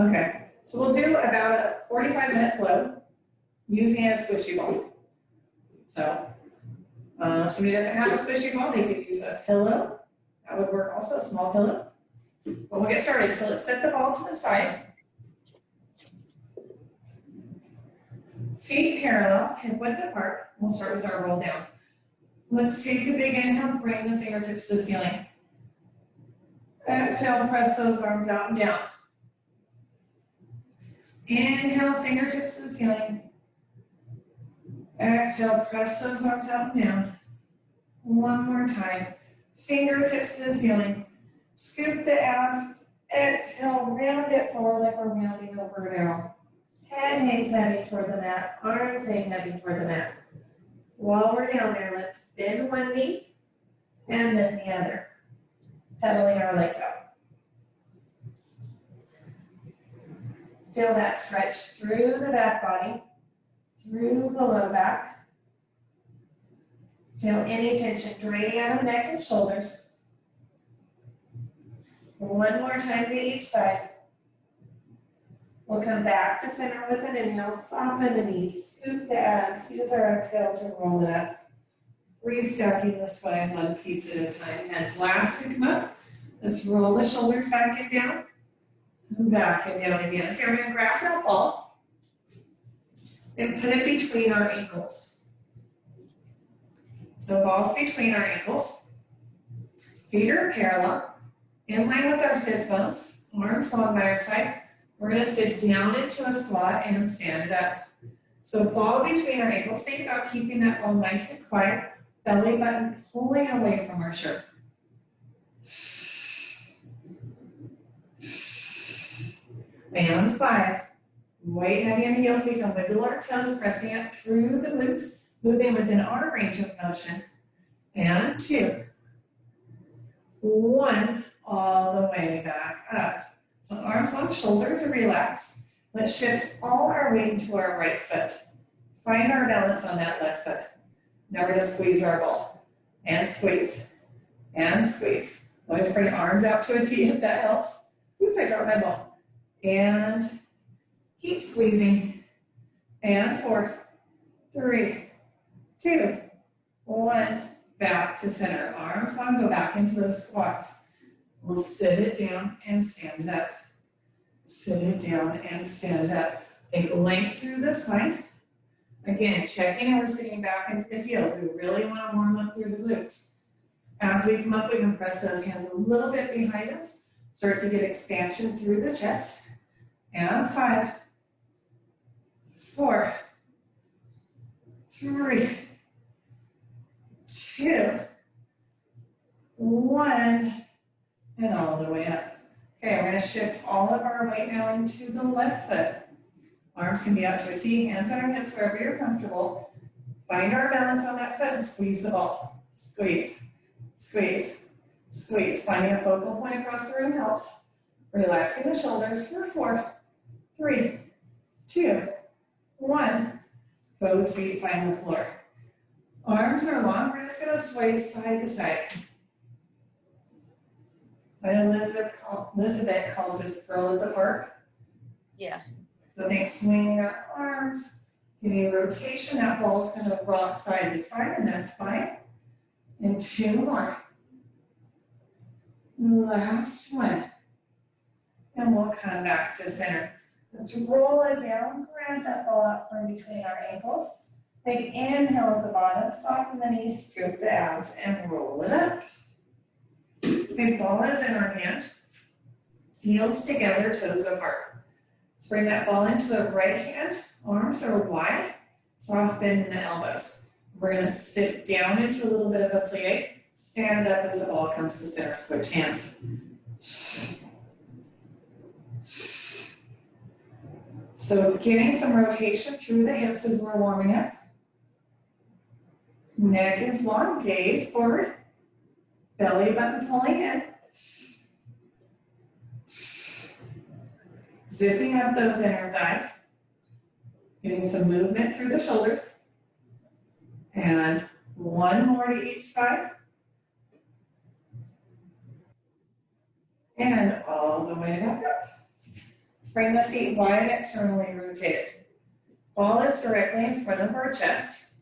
Okay, so we'll do about a 45-minute flow using a squishy ball. So, if somebody doesn't have a squishy ball, they could use a pillow. That would work also, a small pillow. But we'll get started. So let's set the ball to the side. Feet parallel, hip width apart. We'll start with our roll down. Let's take a big inhale, bring the fingertips to the ceiling. Exhale, press those arms out and down. Inhale, fingertips to the ceiling. Exhale, press those arms out and down. One more time. Fingertips to the ceiling. Scoop the abs. Exhale, round it forward like we're rounding over a barrel. Head hangs heavy toward the mat. Arms hang heavy toward the mat. While we're down there, let's bend one knee and then the other. Pedaling our legs out. Feel that stretch through the back body, through the low back. Feel any tension draining out of the neck and shoulders. One more time to each side. We'll come back to center with an inhale, soften the knees, scoop the abs, use our exhale to roll it up. Restacking the spine one piece at a time. Hands last to come up. Let's roll the shoulders back and down. Back and down again. Okay, we're going to grab that ball and put it between our ankles. So balls between our ankles. Feet are parallel. In line with our sits bones. Arms along by our side. We're going to sit down into a squat and stand it up. So ball between our ankles. Think about keeping that ball nice and quiet. Belly button pulling away from our shirt. And 5. Weight heavy in the heels. We can wiggle our toes, pressing it through the glutes, moving within our range of motion. And 2. 1. All the way back up. So arms on shoulders are relaxed. Let's shift all our weight into our right foot. Find our balance on that left foot. Now we're going to squeeze our ball. And squeeze. And squeeze. Always bring arms out to a T if that helps. Oops, I dropped my ball. And keep squeezing. And 4, 3, 2, 1. Back to center. Arms on, go back into those squats. We'll sit it down and stand it up. Sit it down and stand it up. Think length through the spine. Again, checking and we're sitting back into the heels. We really want to warm up through the glutes. As we come up, we can press those hands a little bit behind us. Start to get expansion through the chest. And 5, 4, 3, 2, 1. And all the way up. Okay, we're going to shift all of our weight now into the left foot. Arms can be out to a T, hands on our hips, wherever you're comfortable. Find our balance on that foot and squeeze the ball. Squeeze, squeeze, squeeze. Finding a focal point across the room helps. Relaxing the shoulders for 4, 3, 2, 1. Both feet find the floor. Arms are long. We're just going to sway side to side. I know Elizabeth calls this girl at the park. Yeah. So think swinging our arms, getting rotation. That ball is going to rock side to side, and that's fine. And 2 more. Last one. And we'll come back to center. Let's roll it down, grab that ball out from between our ankles. Big inhale at the bottom, soften the knees, scoop the abs, and roll it up. Big ball is in our hand, heels together, toes apart. Let's bring that ball into the right hand, arms are wide, soft bend in the elbows. We're going to sit down into a little bit of a plie, stand up as the ball comes to center, switch hands. So getting some rotation through the hips as we're warming up. Neck is long, gaze forward. Belly button pulling in. Zipping up those inner thighs. Getting some movement through the shoulders. And 1 more to each side. And all the way back up. Bring the feet wide externally rotated. Ball is directly in front of our chest.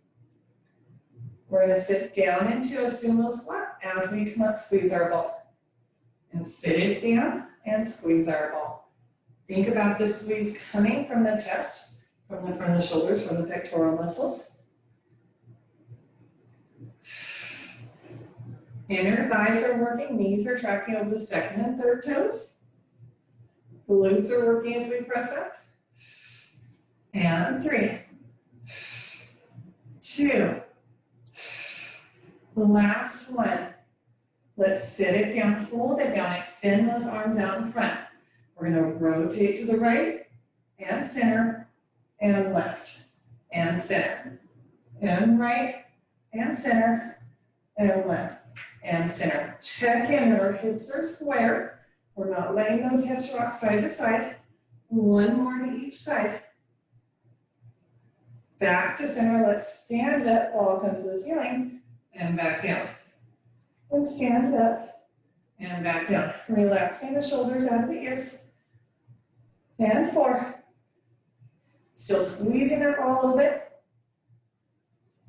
We're gonna sit down into a sumo squat. As we come up, squeeze our ball. And sit it down and squeeze our ball. Think about this squeeze coming from the chest, from the front of the shoulders, from the pectoral muscles. Inner thighs are working, knees are tracking over the second and third toes. Glutes are working as we press up. And 3, 2, the last one. Let's sit it down, hold it down, extend those arms out in front. We're gonna rotate to the right and center and left and center and right and center and left and center. Check in that our hips are square. We're not letting those hips rock side to side. One more to each side. Back to center, let's stand up, ball comes to the ceiling, and back down. And stand up, and back down. Relaxing the shoulders out of the ears. And 4. Still squeezing that ball a little bit.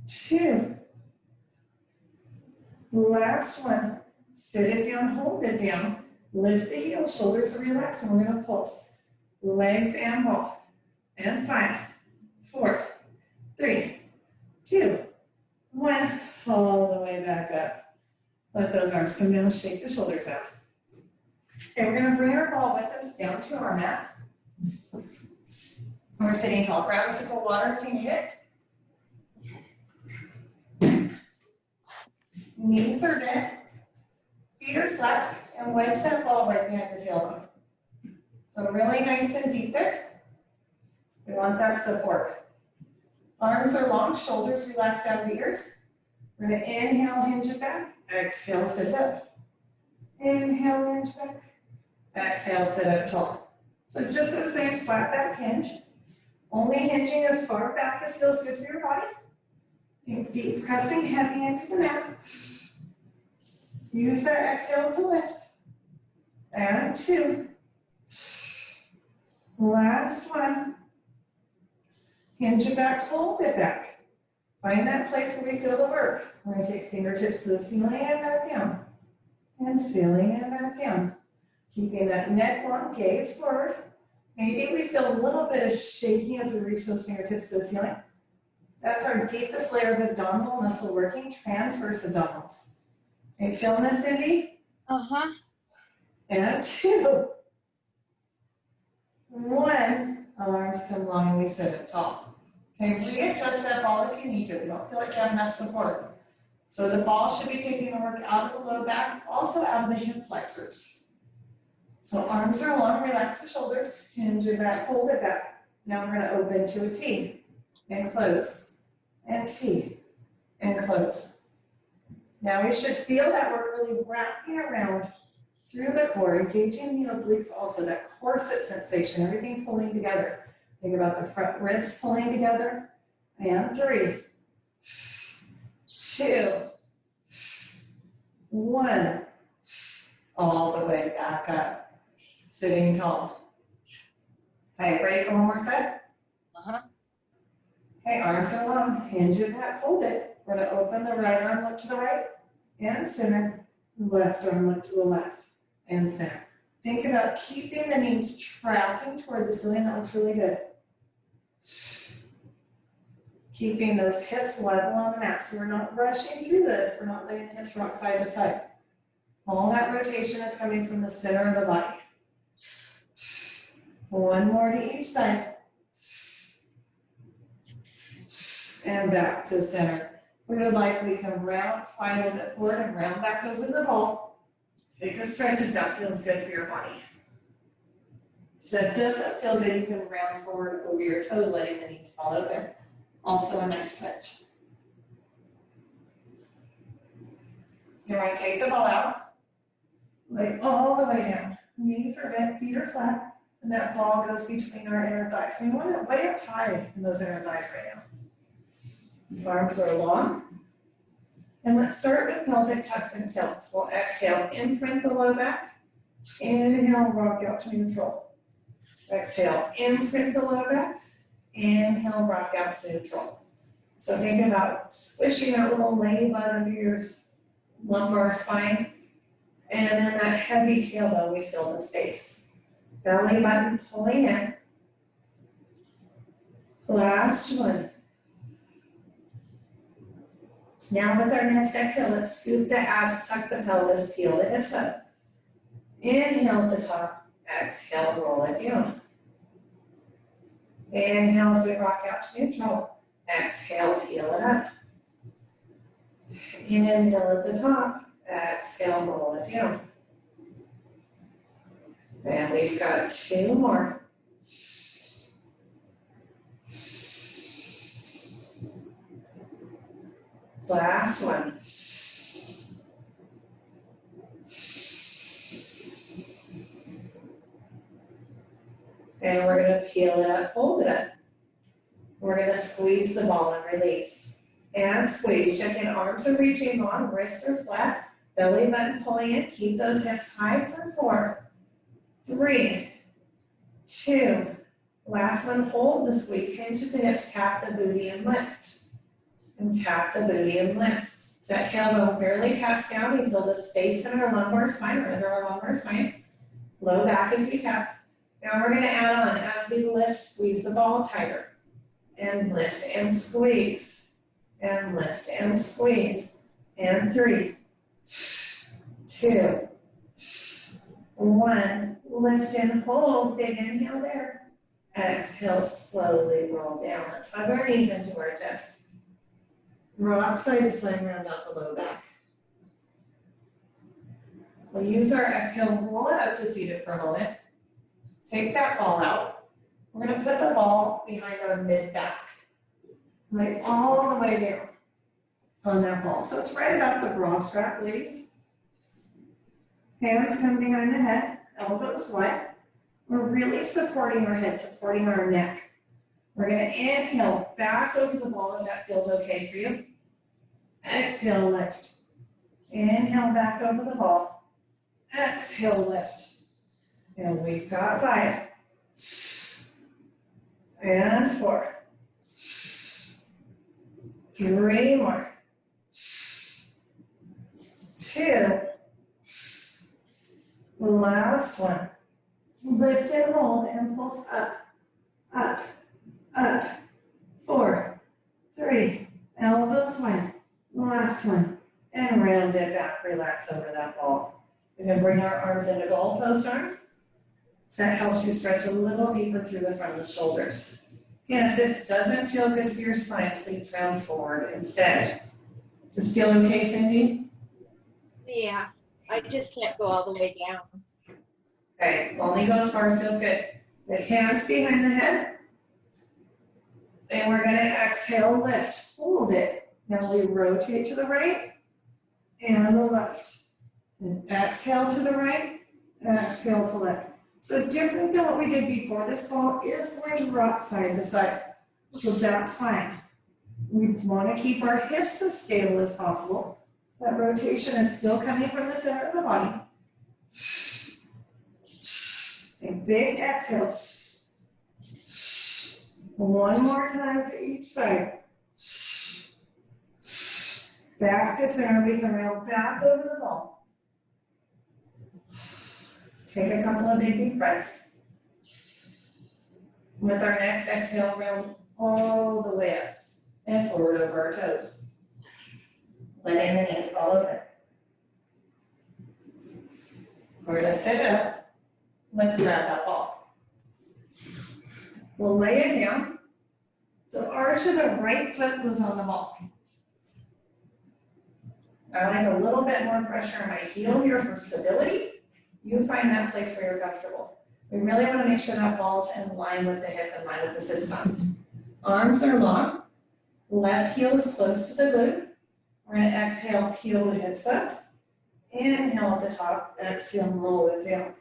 2. Last one. Sit it down, hold it down. Lift the heels, shoulders are relaxed, and we're gonna pulse. Legs and ball. And 5, 4, 3, 2, 1. All the way back up. Let those arms come down, shake the shoulders out. Okay, we're gonna bring our ball with us down to our mat. We're sitting tall. Grab a sip of water if you need it. Knees are bent, feet are flat, and wedge that ball right behind the tailbone. So really nice and deep there. We want that support. Arms are long, shoulders relaxed out of the ears. We're gonna inhale, hinge it back. Exhale, sit it up. Inhale, hinge back. Exhale, sit up tall. So just this nice flat back hinge. Only hinging as far back as feels good for your body. Think deep, pressing heavy into the mat. Use that exhale to lift. And 2. Last one. Hinge it back, hold it back. Find that place where we feel the work. We're going to take fingertips to the ceiling and back down. And ceiling and back down. Keeping that neck long, gaze forward. Maybe we feel a little bit of shaking as we reach those fingertips to the ceiling. That's our deepest layer of abdominal muscle working, transverse abdominals. Are you feeling this, Cindy? Uh-huh. And 2. 1. Arms come long and we sit up tall. Okay, readjust that ball if you need to. We don't feel like you have enough support. So the ball should be taking the work out of the low back, also out of the hip flexors. So arms are long, relax the shoulders, hinge it back, hold it back. Now we're gonna open to a T and close, and T and close. Now we should feel that work really wrapping around through the core, engaging the obliques also, that corset sensation, everything pulling together. Think about the front ribs pulling together. And 3, 2, 1. All the way back up. Sitting tall. Okay, ready for one more set? Uh-huh. Okay, arms are long. Hinge it back, hold it. We're gonna open the right arm, look to the right, and center. Left arm, look to the left, and center. Think about keeping the knees tracking toward the ceiling. That looks really good. Keeping those hips level on the mat, so we're not rushing through this. We're not letting the hips rock side to side. All that rotation is coming from the center of the body. One more to each side. And back to center. We would like, we can round, slide a little bit forward and round back over to the ball. Take a stretch if that feels good for your body. So if it doesn't feel good, you can round forward over your toes, letting the knees fall open. Also a nice stretch. You're going to take the ball out, lay all the way down. Knees are bent, feet are flat, and that ball goes between our inner thighs. We want it way up high in those inner thighs right now. The arms are long. And let's start with pelvic tucks and tilts. We'll exhale, imprint the low back. Inhale, rock out to neutral. Exhale, imprint the low back. Inhale, rock out to neutral. So think about squishing that little ladybug under your lumbar spine. And then that heavy tailbone, we fill the space. Belly button pulling in. Last one. Now with our next exhale, let's scoop the abs, tuck the pelvis, peel the hips up. Inhale at the top, exhale, roll it down. Inhale as we rock out to neutral. Exhale, peel it up. Inhale at the top, exhale, roll it down. And we've got 2 more. Last one. And we're gonna peel it up, hold it up. We're gonna squeeze the ball and release. And squeeze, check in, arms are reaching long, wrists are flat, belly button pulling in, keep those hips high for 4, 3, 2. Last one, hold the squeeze, hinge at the hips, tap the booty and lift. And tap the booty and lift. So that tailbone barely taps down, we feel the space in our lumbar spine, or under our lumbar spine. Low back as we tap. Now we're gonna add on, as we lift, squeeze the ball tighter. And lift and squeeze. And lift and squeeze. And 3, 2, 1. Lift and hold, big inhale there. Exhale, slowly roll down. Let's hug our knees into our chest. Rock side to side, round out the low back. We'll use our exhale, roll it up to seated for a moment. Take that ball out. We're gonna put the ball behind our mid back. Lay all the way down on that ball. So it's right about the bra strap, ladies. Hands come behind the head, elbows wide. We're really supporting our head, supporting our neck. We're gonna inhale back over the ball if that feels okay for you. Exhale, lift. Inhale back over the ball. Exhale, lift. And we've got 5. And 4. 3 more. 2. Last one. Lift and hold and pulse up, up, up. 4, 3, elbows wide. Last one. And round it back, relax over that ball. We're gonna bring our arms into goalpost arms. So that helps you stretch a little deeper through the front of the shoulders. Again, if this doesn't feel good for your spine, please round forward instead. Does this feel okay, Cindy? Yeah, I just can't go all the way down. Okay, only go as far as feels good. The hands behind the head. And we're gonna exhale, lift, hold it. Now we rotate to the right and the left. And exhale to the right, exhale to left. So different than what we did before, this ball is going to rock side to side. So that's fine. We want to keep our hips as stable as possible. So that rotation is still coming from the center of the body. A big exhale. One more time to each side. Back to center, we can roll back over the ball. Take a couple of big deep breaths. With our next exhale, round all the way up and forward over our toes. Letting the knees fall over. We're gonna sit up. Let's grab that ball. We'll lay it down. The arch of the right foot goes on the ball. I like a little bit more pressure on my heel here for stability. You find that place where you're comfortable. We really want to make sure that ball's in line with the hip, in line with the sit bone. Arms are long. Left heel is close to the glute. We're going to exhale, peel the hips up. Inhale at the top, exhale, roll it down.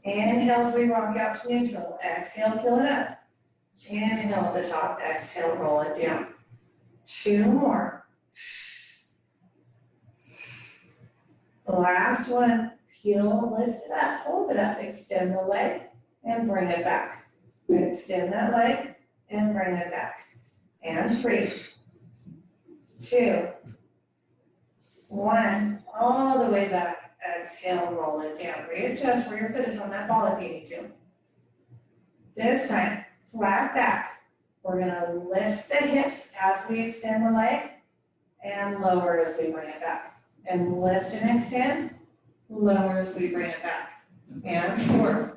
Inhale as we rock out to neutral. Exhale, peel it up. Inhale at the top, exhale, roll it down. 2 more. The last one. Peel, lift it up, hold it up, extend the leg. and bring it back. Extend that leg and bring it back. And 3, 2, 1, all the way back. Exhale, roll it down. Readjust where your foot is on that ball if you need to. This time, flat back. We're gonna lift the hips as we extend the leg and lower as we bring it back. And lift and extend, lower as we bring it back. And 4.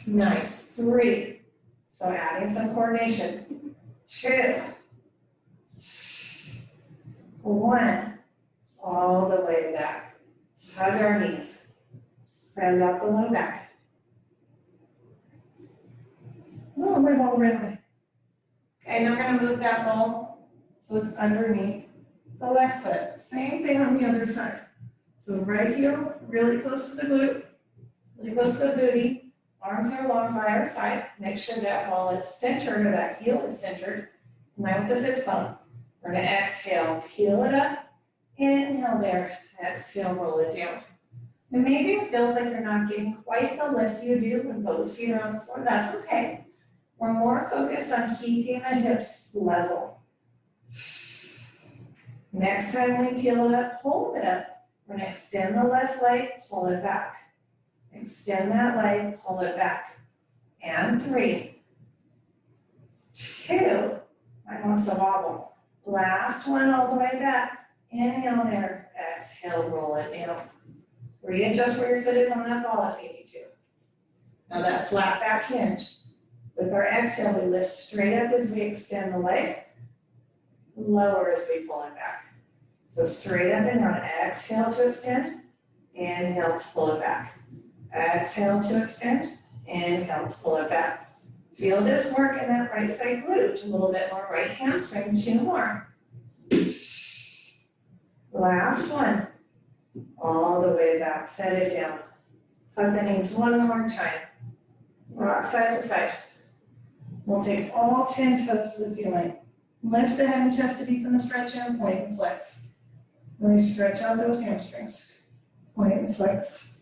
Nice. 3. So adding some coordination. 2. 1. All the way back. Hug our knees. Round out the low back. Oh, my ball really. Okay, now we're gonna move that ball so it's underneath the left foot. Same thing on the other side. So right heel, really close to the glute, really close to the booty. Arms are long by our side. Make sure that ball is centered or that heel is centered. In line with the sits bone. We're gonna exhale, peel it up. Inhale there, exhale, roll it down. And maybe it feels like you're not getting quite the lift you do when both feet are on the floor. That's okay. We're more focused on keeping the hips level. Next time we peel it up, hold it up. We're gonna extend the left leg, pull it back. Extend that leg, pull it back. And 3, 2, I want to wobble. Last one all the way back. Inhale there, exhale, roll it down. Readjust where your foot is on that ball if you need to. Now that flat back hinge. With our exhale, we lift straight up as we extend the leg, lower as we pull it back. So straight up and down, exhale to extend, inhale to pull it back. Exhale to extend, inhale to pull it back. Feel this work in that right side glute, a little bit more right hamstring, 2 more. Last one, all the way back, set it down. Hug the knees one more time. Rock side to side. We'll take all 10 toes to the ceiling. Lift the head and chest to deepen the stretch and point and flex. Really stretch out those hamstrings. Point and flex.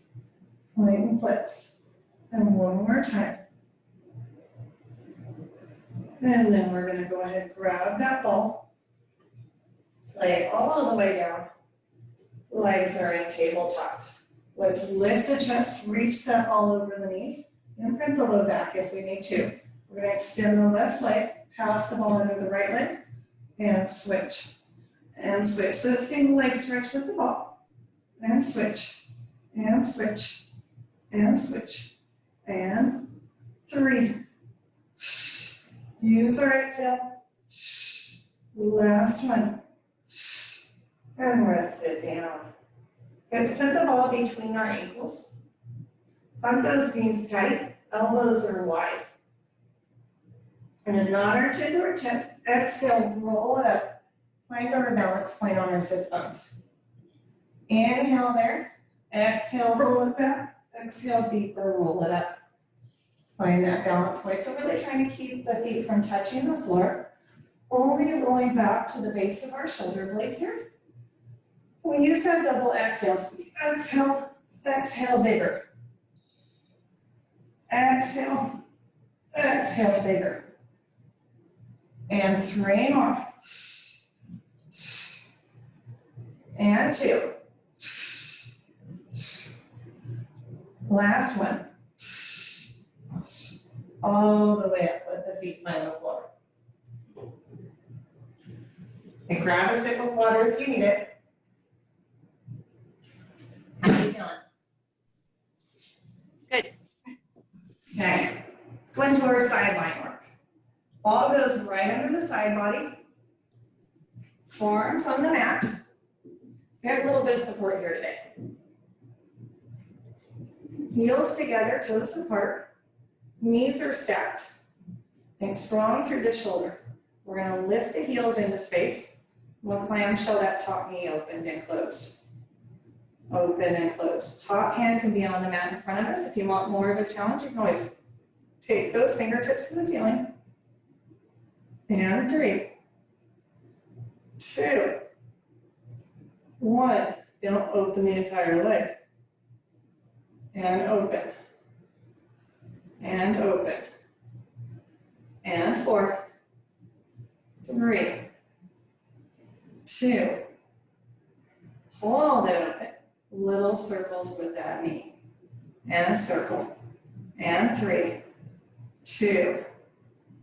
Point and flex. And one more time. And then we're gonna go ahead and grab that ball. Lay it all the way down. Legs are in tabletop. Let's lift the chest, reach that ball over the knees, and print the low back if we need to. We're gonna extend the left leg, pass the ball under the right leg, and switch. And switch. So single leg stretch with the ball. And switch. And switch. And switch. And 3. Use our exhale. Last one. And rest it down. Let's put the ball between our ankles. Hug those knees tight, elbows are wide. And nod our chin to our chest. Exhale, roll it up. Find our balance point on our sits bones. Inhale there. Exhale, roll it back. Exhale, deeper, roll it up. Find that balance point. So really trying to keep the feet from touching the floor. Only rolling back to the base of our shoulder blades here. We use that double exhale. So exhale, exhale bigger. Exhale, exhale bigger. And 3 more. And 2. Last one. All the way up, let the feet find the floor. And grab a sip of water if you need it. How are you feeling? Good. Okay, let's go into our sideline work. Ball goes right under the side body. Forearms on the mat. We have a little bit of support here today. Heels together, toes apart. Knees are stacked. Think strong through the shoulder. We're gonna lift the heels into space. We'll clamshell that top knee opened and closed. Open and closed. Top hand can be on the mat in front of us. If you want more of a challenge, you can always take those fingertips to the ceiling. And 3, 2, 1. Don't open the entire leg. And open. and open. And 4, 3, 2, hold it open. Little circles with that knee. And a circle. And 3, 2,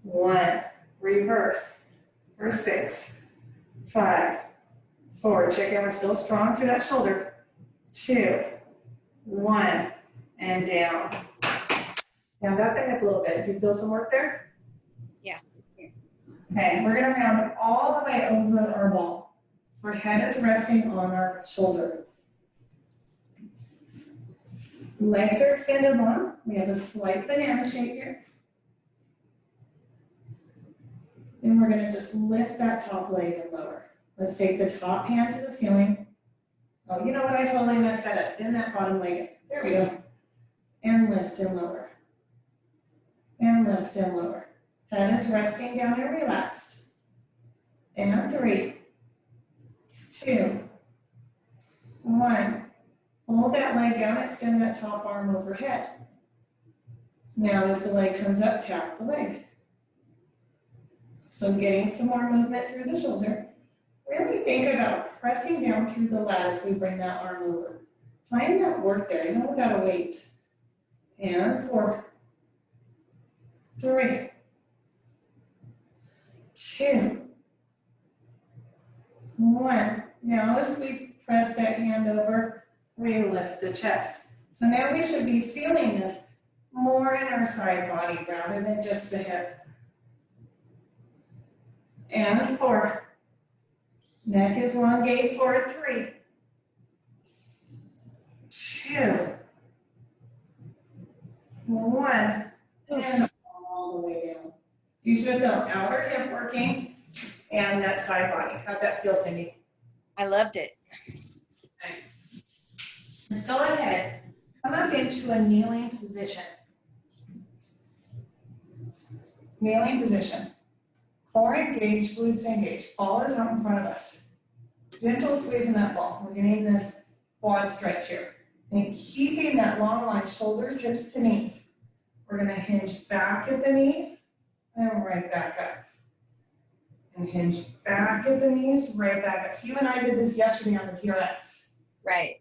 1. Reverse for 6, 5, 4. Check in, we're still strong through that shoulder. 2, 1, and down. Now got the hip a little bit. Do you feel some work there? Yeah. Okay, we're gonna round all the way over our ball. So our head is resting on our shoulder. Legs are extended long. We have a slight banana shape here. Then we're gonna just lift that top leg and lower. Let's take the top hand to the ceiling. Oh, you know what? I totally messed that up. Bend that bottom leg. There we go. And lift and lower. And lift and lower. Head is resting down and relaxed. And 3, 2, 1. Hold that leg down, extend that top arm overhead. Now as the leg comes up, tap the leg. So getting some more movement through the shoulder. Really think about pressing down through the lat as we bring that arm over. Find that work there, even without a weight. And 4, 3, 2, 1. Now as we press that hand over, we lift the chest. So now we should be feeling this more in our side body rather than just the hip. And 4. Neck is long, gaze forward. 3, 2, 1. And all the way down. So you should feel outer hip working and that side body. How'd that feel, Cindy? I loved it. Let's go ahead, come up into a kneeling position. Kneeling position. Core engaged, glutes engaged. Ball is out in front of us. Gentle squeeze in that ball. We're getting this quad stretch here. And keeping that long line, shoulders, hips to knees. We're gonna hinge back at the knees and right back up. And hinge back at the knees, right back up. So you and I did this yesterday on the TRX. Right.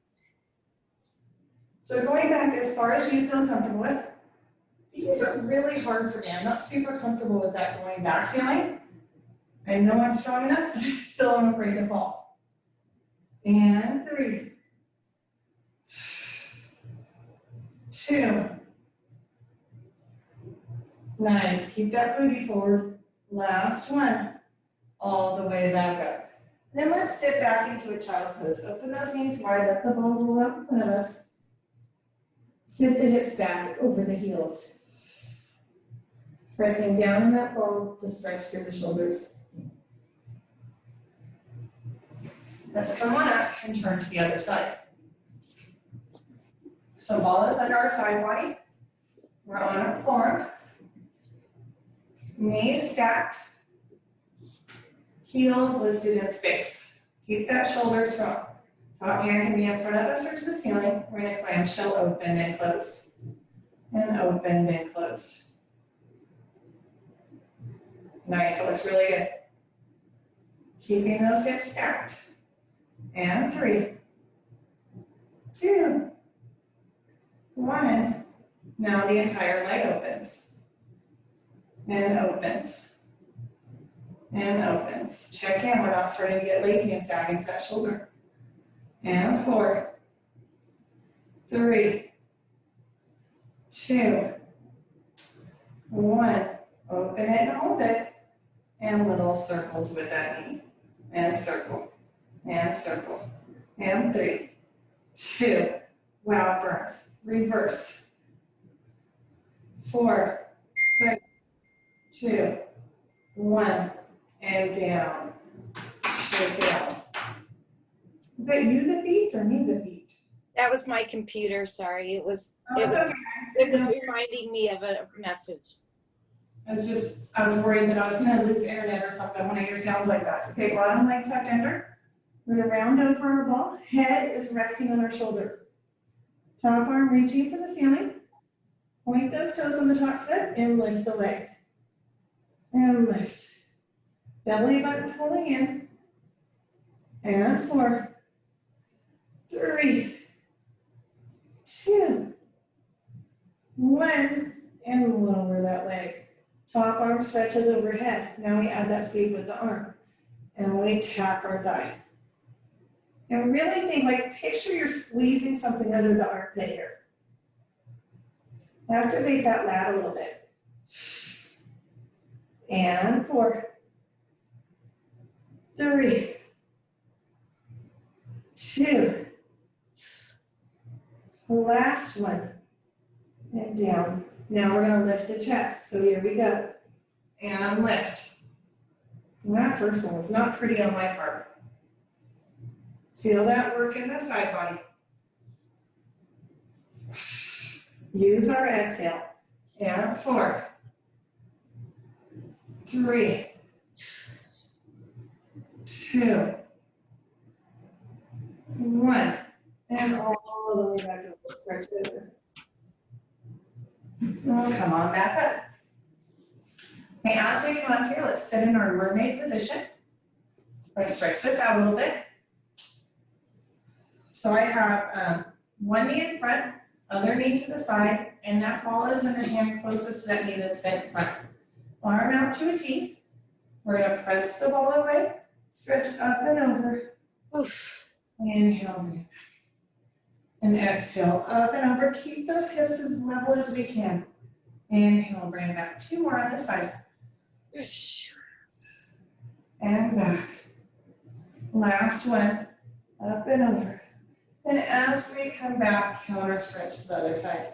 So going back as far as you feel comfortable with, these are really hard for me. I'm not super comfortable with that going back feeling. I know I'm strong enough, but I still am afraid to fall. And 3, 2. Nice, keep that booty forward. Last one, all the way back up. Then let's sit back into a child's pose. Open those knees wide, let the ball roll out in front of us. Sit the hips back over the heels. Pressing down in that ball to stretch through the shoulders. Let's come on up and turn to the other side. So ball is under our side body. We're on our forearm. Knees stacked. Heels lifted in space. Keep that shoulder strong. Top hand can be in front of us or to the ceiling. We're going to clamshell open and closed. And open and closed. Nice, that looks really good. Keeping those hips stacked. And 3, 2, 1. Now the entire leg opens. And opens. And opens. Check in, we're not starting to get lazy and sag into that shoulder. And 4, 3, 2, 1. Open it and hold it. And little circles with that knee. And circle. And circle. And 3, 2. Wow, burns. Reverse. 4, 3, 2, 1. And down. Shake it out. Is that you that beat or me that beat? That was my computer, sorry. It was Oh, it's okay. it was reminding me of a message. I was worried that I was gonna lose internet or something when I hear sounds like that. Okay, bottom leg tucked under. We're gonna round over our ball. Head is resting on our shoulder. Top arm reaching for the ceiling. Point those toes on the top foot and lift the leg. And lift. Belly button pulling in. And 4, 3, 2, 1, and lower that leg. Top arm stretches overhead. Now we add that speed with the arm. And we tap our thigh. And really think, like, picture you're squeezing something under the armpit here. Activate that lat a little bit. And 4, 3, 2, last one, and down. Now we're gonna lift the chest, so here we go. And lift. And that first one was not pretty on my part. Feel that work in the side body. Use our exhale. And 4, 3, 2, 1, and all the way back up, stretch it over. Oh, come on, back up. Okay, as we come up here, let's sit in our mermaid position. Let's stretch this out a little bit. So I have one knee in front, other knee to the side, and that ball is in the hand closest to that knee that's bent front. Arm out to a T. We're gonna press the ball away, stretch up and over. Oof. Inhale, bring it back. And exhale, up and over. Keep those hips as level as we can. Inhale, bring it back. 2 more on this side. And back. Last one, up and over. And as we come back, counter stretch to the other side.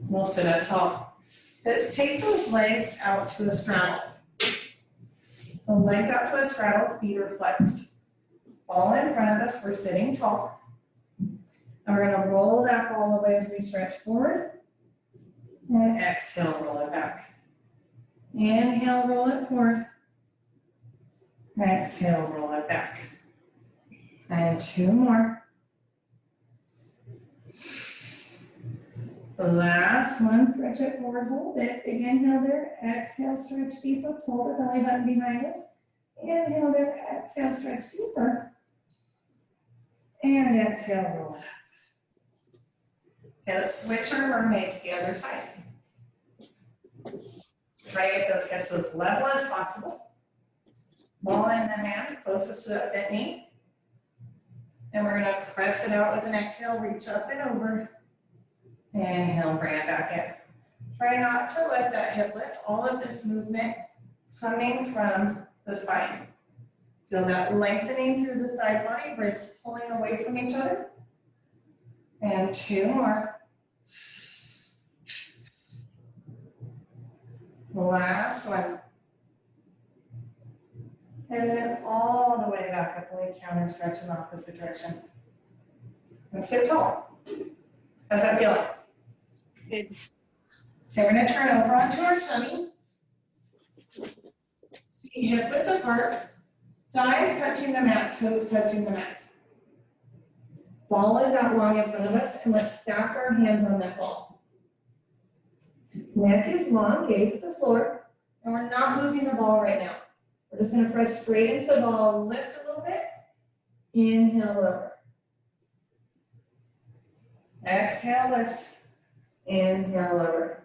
We'll sit up tall. Let's take those legs out to a straddle. So legs out to a straddle, feet are flexed. Ball in front of us, we're sitting tall. And we're gonna roll that ball away as we stretch forward. And exhale, roll it back. Inhale, roll it forward. Exhale, roll it back. And 2 more. The last one, stretch it forward, hold it. Big inhale there, exhale, stretch deeper, pull the belly button behind us. Inhale there, exhale, stretch deeper. And exhale, roll it up. Okay, let's switch our mermaid to the other side. Try to get those hips as level as possible. Ball in the hand, closest to that bent knee. And we're gonna press it out with an exhale, reach up and over. Inhale, bring it back in. Try not to let that hip lift. All of this movement coming from the spine. Feel that lengthening through the side body, ribs pulling away from each other. And 2 more. The last one. And then all the way back up, really counter stretch in the opposite direction. And sit tall. How's that feeling? Good. So we're gonna turn over onto our tummy. Feet hip width apart. Thighs touching the mat, toes touching the mat. Ball is out long in front of us, and let's stack our hands on that ball. Neck is long, gaze at the floor, and we're not moving the ball right now. We're just gonna press straight into the ball, lift a little bit, inhale over. Exhale, lift, inhale over.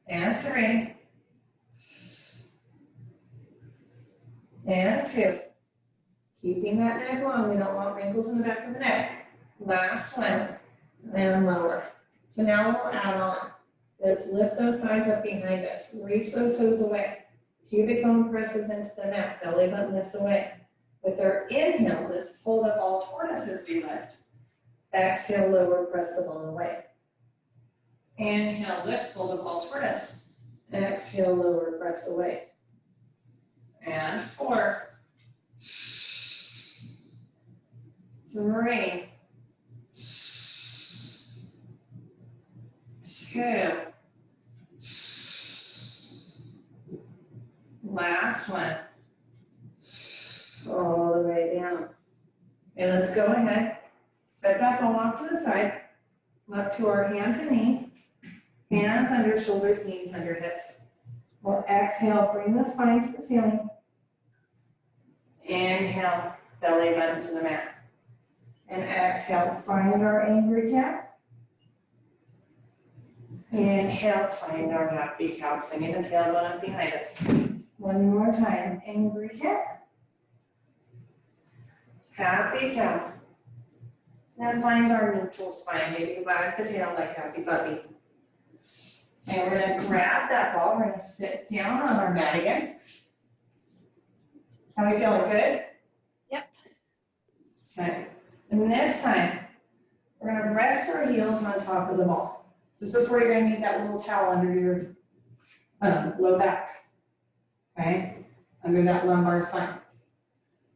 And 3. And 2. Keeping that neck long, we don't want wrinkles in the back of the neck. Last one, and lower. So now we'll add on. Let's lift those thighs up behind us. Reach those toes away. Pubic bone presses into the mat, belly button lifts away. With our inhale, let's pull the ball toward us as we lift. Exhale, lower, press the ball away. Inhale, lift, pull the ball toward us. Exhale, lower, press away. And 4. 3. 2. Last one. All the way down. And let's go ahead. Set that ball off to the side. up to our hands and knees. Hands under shoulders, knees under hips. We'll exhale, bring the spine to the ceiling. Inhale, belly button to the mat. And exhale, find our angry cat. Inhale, find our happy cow, singing the tailbone up behind us. One more time, angry cat. Happy cow. Then find our neutral spine, maybe wag the tail like happy puppy. And we're gonna grab that ball, we're gonna sit down on our mat again. How are we feeling, good? Yep. Okay, and this time, we're gonna rest our heels on top of the ball. So this is where you're gonna need that little towel under your low back, right? Under that lumbar spine.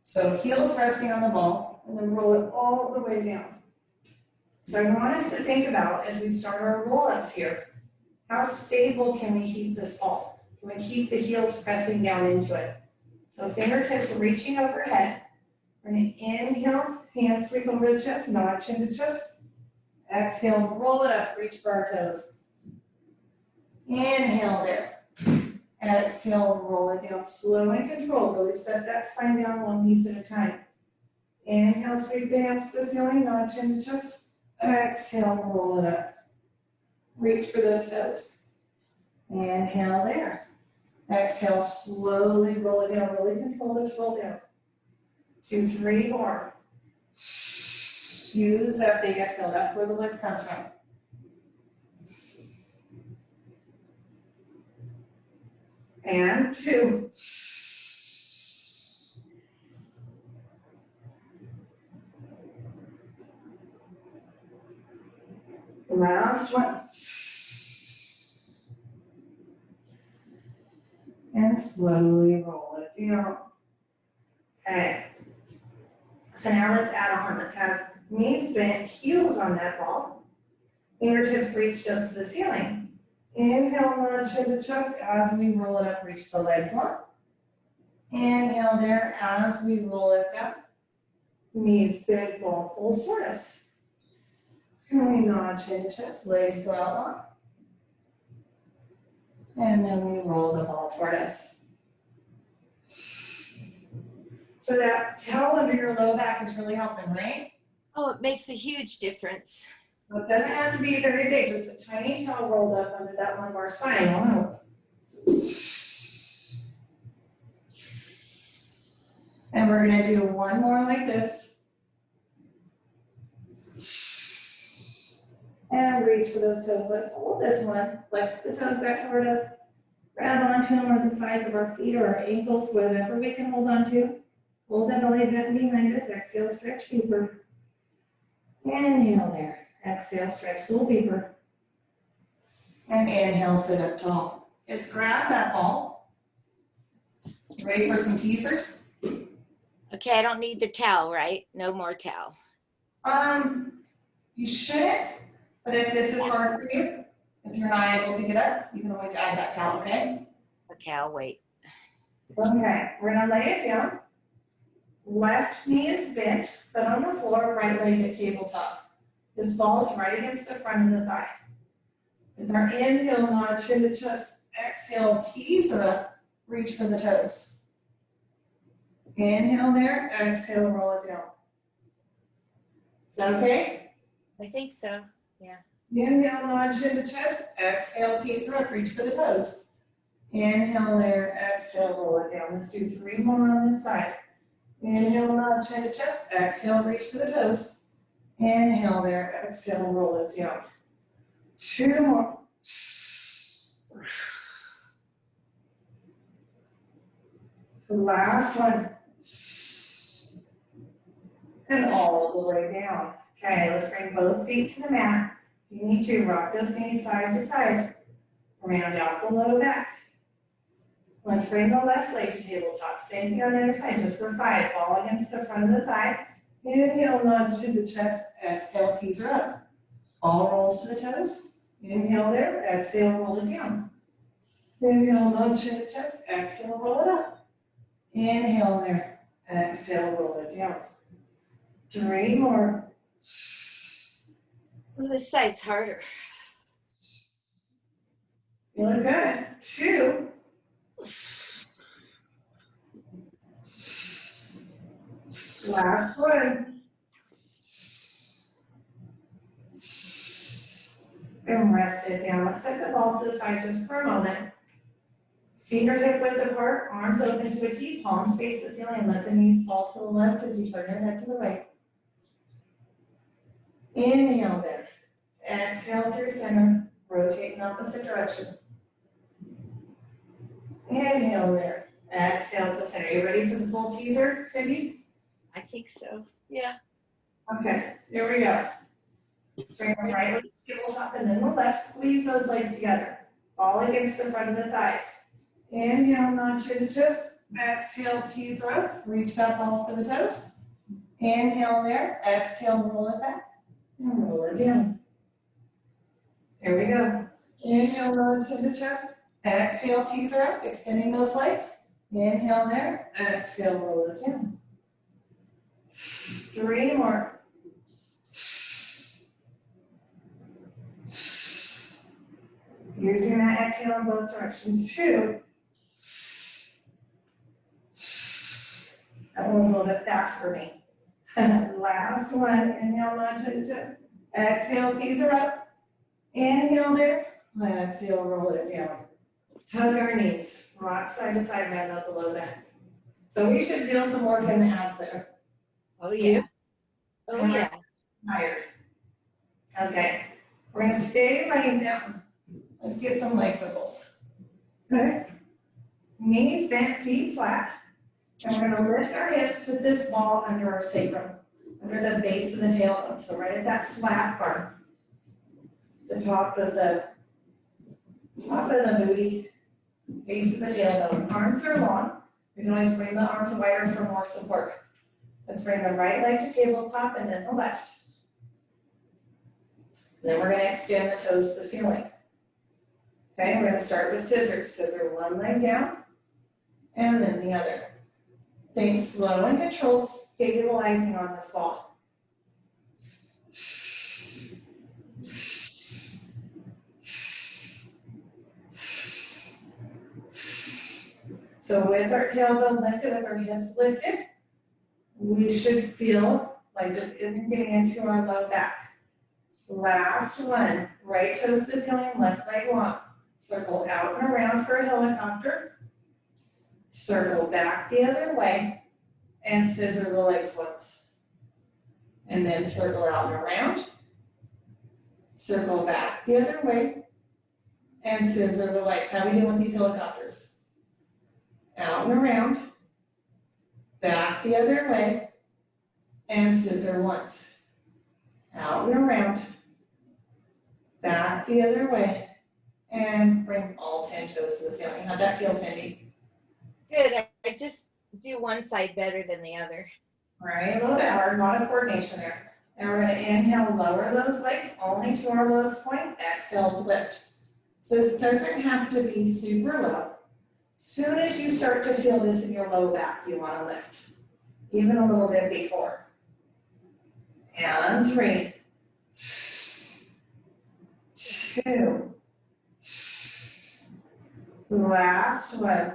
So heels resting on the ball, and then roll it all the way down. So I want us to think about, as we start our roll-ups here, how stable can we keep this ball? Can we keep the heels pressing down into it? So fingertips reaching overhead. We're gonna inhale, hands sweep over the chest, nod chin to chest. Exhale, roll it up, reach for our toes. Inhale there. Exhale, roll it down, slow and controlled. Really set that spine down one piece at a time. Inhale, sweep the hands to the ceiling, nod chin to chest. Exhale, roll it up. Reach for those toes. Inhale there. Exhale, slowly roll it down. Really control this roll down. 2, 3 more. Use that big exhale. That's where the lift comes from. And 2. Last one. And slowly roll it down. Okay. So now let's add on. Let's have knees bent, heels on that ball. Fingertips reach just to the ceiling. Inhale, nod chin to chest as we roll it up, reach the legs long. Inhale there as we roll it down. Knees bent, ball pulls toward us. And we nod chin to chest, legs go out long. And then we roll the ball toward us. So that towel under your low back is really helping, right? Oh, it makes a huge difference. So it doesn't have to be very big, just a tiny towel rolled up under that lumbar spine will help. And we're gonna do one more like this. And reach for those toes. Let's hold this one. Flex the toes back toward us. Grab onto them or the sides of our feet or our ankles, whatever we can hold on to. Hold that belly button behind us. Exhale, stretch deeper. Inhale there. Exhale, stretch a little deeper. And inhale, sit up tall. Let's grab that ball. Ready for some teasers? Okay, I don't need the towel, right? No more towel. You shouldn't, but if this is hard for you, if you're not able to get up, you can always add that towel, okay? Okay, I'll wait. Okay, we're gonna lay it down. Left knee is bent, foot on the floor, right leg at tabletop. This ball's right against the front of the thigh. With our inhale, nod chin to chest. Exhale, teaser up, reach for the toes. Inhale there, exhale, roll it down. Is that okay? I think so. Inhale, nod chin to chest. Exhale, teaser up, reach for the toes. Inhale there, exhale, roll it down. Let's do 3 more on this side. Inhale, nod chin to chest. Exhale, reach for the toes. Inhale there, exhale, roll it down. 2 more. The last one. And all the way down. Okay, let's bring both feet to the mat. If you need to, rock those knees side to side. Round out the low back. Let's bring the left leg to tabletop. Same thing on the other side, just for 5. Ball against the front of the thigh. Inhale, nod to the chest. Exhale, teaser up. Ball rolls to the toes. Inhale there. Exhale, roll it down. Inhale, nod to the chest. Exhale, roll it up. Inhale there. Exhale, roll it down. 3 more. Oh, this side's harder. Feeling good. 2. Last one. And rest it down. Let's set the ball to the side just for a moment. Feet are hip width apart, arms open to a T, palms face the ceiling, and let the knees fall to the left as you turn your head to the right. Inhale there. Exhale through center, rotate in opposite direction. Inhale there. Exhale to center. You ready for the full teaser, Cindy? I think so. Yeah. Okay, here we go. Bring the right leg to the tabletop and then the left. Squeeze those legs together. All against the front of the thighs. Inhale, nod to the chest. Exhale, teaser up. Reach that ball for the toes. Inhale there. Exhale, roll it back. And roll it down. Here we go. Inhale, nod to the chest. Exhale, teaser up. Extending those legs. Inhale there. Exhale, roll it down. 3 more. Using that exhale in both directions. 2. That one was a little bit fast for me. Last one. Inhale, nod to the chest. Exhale, teaser up. Inhale there. Exhale, roll it down. Tug our knees. Rock side to side, round out the low back. So we should feel some work in the abs there. Oh yeah. Oh yeah. Tired. Okay. We're gonna stay laying down. Let's get some leg circles. Okay. Knees bent, feet flat. And we're gonna lift our hips, put this ball under our sacrum, under the base of the tailbone. So right at that flat part. The top of the booty, base of the tailbone. Arms are long. You can always bring the arms wider for more support. Let's bring the right leg to tabletop and then the left. Then we're gonna extend the toes to the ceiling. Okay, we're gonna start with scissors. Scissor one leg down, and then the other. Think slow and controlled, stabilizing on this ball. So with our tailbone lifted, with our hips lifted, we should feel like this isn't getting into our low back. Last one, right toes to the ceiling, left leg long. Circle out and around for a helicopter. Circle back the other way and scissor the legs once. And then circle out and around. Circle back the other way and scissor the legs. How are we doing with these helicopters? Out and around. Back the other way and scissor once. Out and around. Back the other way. And bring all 10 toes to the ceiling. How'd that feel, Cindy? Good. I just do one side better than the other. Right, a little bit hard, a lot of coordination there. And we're gonna inhale, lower those legs only to our lowest point, exhale to lift. So this doesn't have to be super low. Soon as you start to feel this in your low back, you wanna lift. Even a little bit before. And 3. 2. Last one.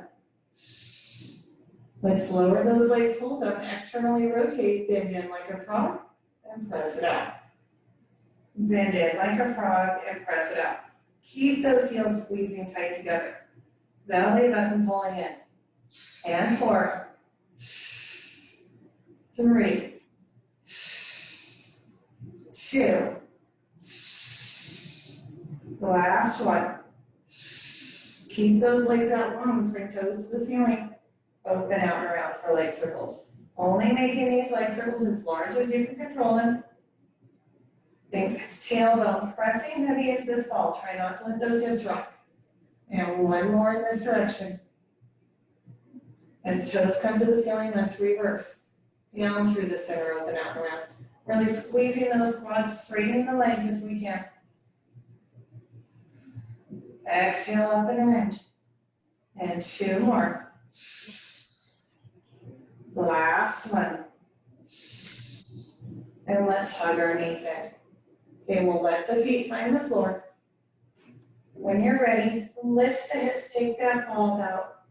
Let's lower those legs, hold them, externally rotate, bend in like a frog, and press it out. Bend in like a frog and press it out. Keep those heels squeezing tight together. Belly button pulling in. And 4. 3. 2. Last one. Keep those legs out long, let's bring toes to the ceiling. Open out and around for leg circles. Only making these leg circles as large as you can control them. Think tailbone pressing heavy into this ball. Try not to let those hips rock. And one more in this direction. As toes come to the ceiling, let's reverse. Down through the center, open out and around. Really squeezing those quads, straightening the legs if we can. Exhale up and around. And 2 more. Last one. And let's hug our knees in. Okay, we'll let the feet find the floor. When you're ready, lift the hips, take that palm out,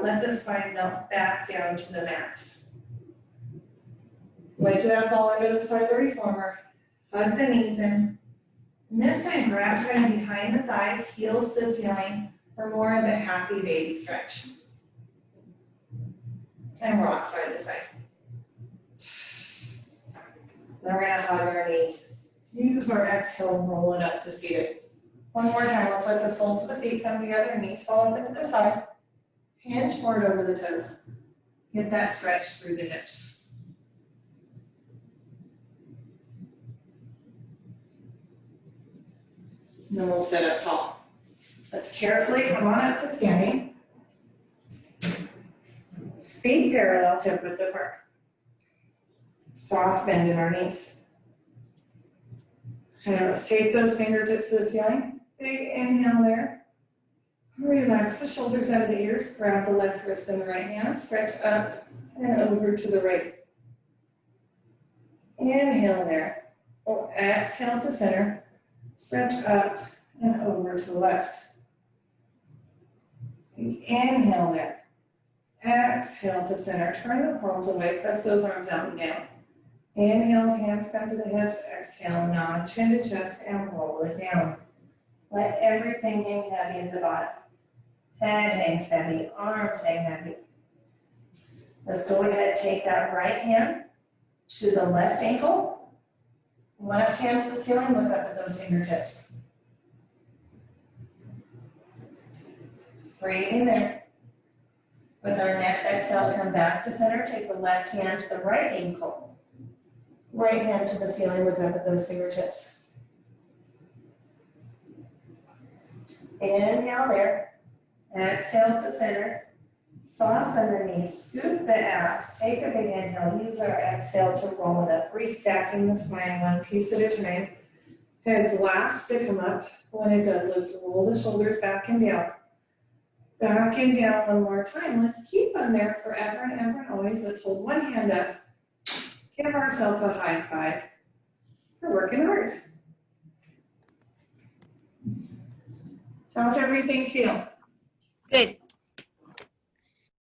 let the spine melt back down to the mat. Wedge that ball under the side of the reformer, hug the knees in. And this time, grab kind of behind the thighs, heels to the ceiling for more of a happy baby stretch. And rock side to side. Then we're gonna hug our knees. Use our exhale, roll it up to seated. One more time, let's let the soles of the feet come together, knees fall up into the side. Hinge forward over the toes. Get that stretch through the hips. And then we'll sit up tall. Let's carefully come on up to standing. Feet parallel, hip width apart. Soft bend in our knees. And let's take those fingertips to the ceiling. Big inhale there. Relax the shoulders out of the ears. Grab the left wrist and the right hand. Stretch up and over to the right. Inhale there. Oh, exhale to center. Stretch up and over to the left. Inhale there. Exhale to center. Turn the palms away. Press those arms out and down. Inhale, hands come to the hips. Exhale, nod, chin to chest, and roll it down. Let everything hang heavy at the bottom. Head hangs heavy, arms hang heavy. Let's go ahead, take that right hand to the left ankle. Left hand to the ceiling, look up at those fingertips. Breathing there. With our next exhale, come back to center, take the left hand to the right ankle. Right hand to the ceiling, look up at those fingertips. Inhale there. Exhale to center. Soften the knees, scoop the abs. Take a big inhale. Use our exhale to roll it up. Restacking the spine one piece at a time. Head's last to come up. When it does, let's roll the shoulders back and down. Back and down one more time. Let's keep them there forever and ever and always. Let's hold one hand up. Give ourselves a high five for working hard. How's everything feel? Good.